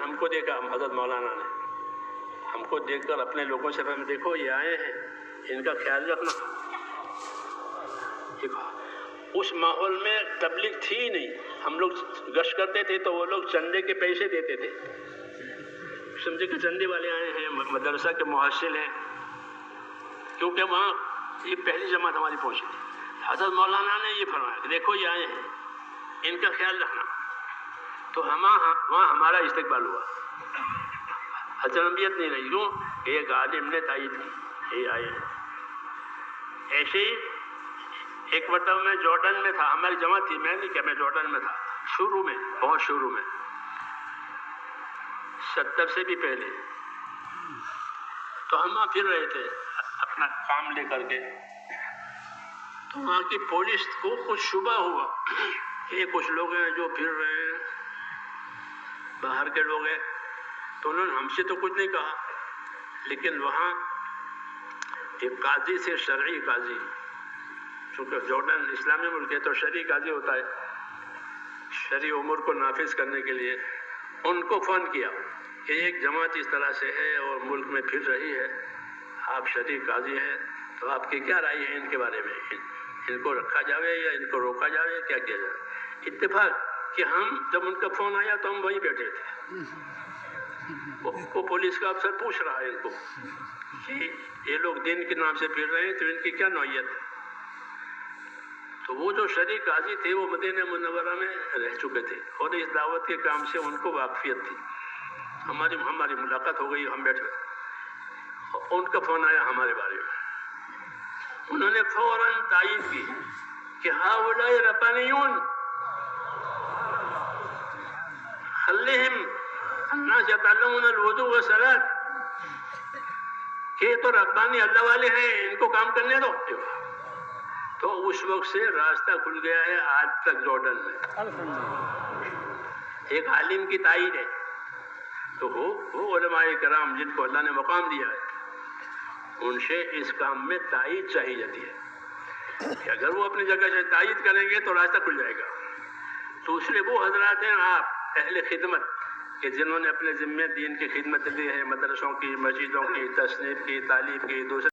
ہم کو دیکھا حضرت مولانا نے ہم کو دیکھ کر اپنے لوگوں سے فرمایا دیکھو یہ آئے ہیں ان کا خیال رکھنا. اس ماحول میں تبلیغ تھی ہی نہیں. ہم لوگ گشت کرتے تھے تو وہ لوگ چندے کے پیسے دیتے تھے. سمجھے کہ چندے والے آئے ہیں, مدرسہ کے محصل ہیں, کیونکہ وہاں یہ پہلی جماعت ہماری پہنچی تھی. حضرت مولانا نے یہ فرمایا کہ دیکھو یہ آئے ہیں ان کا خیال رکھنا. تو وہاں ہمارا استقبال ہوا. اجنبیت نہیں رہی. کیوں؟ ایک عالم نے تائید کی یہ آئے ہیں. ایسے ہی ایک مرتبہ میں جارڈن میں تھا, ہماری جماعت تھی, میں نہیں کہ میں جارڈن میں تھا شروع میں, بہت شروع میں 70 سے بھی پہلے. تو ہم وہاں پھر رہے تھے اپنا کام لے کر کے. تو وہاں کی پولیس کو کچھ شبہ ہوا کہ کچھ لوگ ہیں جو پھر رہے ہیں, باہر کے لوگ ہیں. تو انہوں نے ہم سے تو کچھ نہیں کہا, لیکن وہاں ایک قاضی سے, شرعی قاضی, چونکہ جارڈن اسلامی ملک ہے تو شرعی قاضی ہوتا ہے, شرعی امور کو نافذ کرنے کے لیے ان کو فون کیا کہ ایک جماعت اس طرح سے ہے اور ملک میں پھر رہی ہے, آپ شرعی قاضی ہیں تو آپ کی کیا رائے ہے ان کے بارے میں, ان کو رکھا جائے یا ان کو روکا جائے, کیا کیا جائے. اتفاق کہ ہم جب ان کا فون آیا تو ہم وہیں بیٹھے تھے. وہ پولیس کا افسر پوچھ رہا ہے ان کو کہ یہ لوگ دین کے نام سے پھر رہے ہیں تو ان کی کیا نوعیت ہے. تو وہ جو شرعی قاضی تھے وہ مدینہ منورہ میں رہ چکے تھے اور اس دعوت کے کام سے ان کو واقفیت تھی. ہماری ملاقات ہو گئی, ہم بیٹھے. ان کا فون آیا ہمارے بارے میں. انہوں نے فوراً تائید کی کہ ہؤلاء ربانیون خلیہم الناس یتعلمون الوضوء والصلاۃ, کہ یہ تو ربانی اللہ والے ہیں, ان کو کام کرنے دو. تو اس وقت سے راستہ کھل گیا ہے آج تک جارڈن میں. ایک عالم کی تائید ہے تو وہ علماء کرام جن کو اللہ نے مقام دیا ہے ان سے اس کام میں تائید چاہی جاتی ہے کہ اگر وہ اپنی جگہ سے تائید کریں گے تو راستہ کھل جائے گا. دوسرے وہ حضرات ہیں آپ اہل خدمت کہ جنہوں نے اپنے ذمے دین کی خدمت دی ہے, مدرسوں کی, مسجدوں کی تصنیف کی, تعلیم کی, دوسرے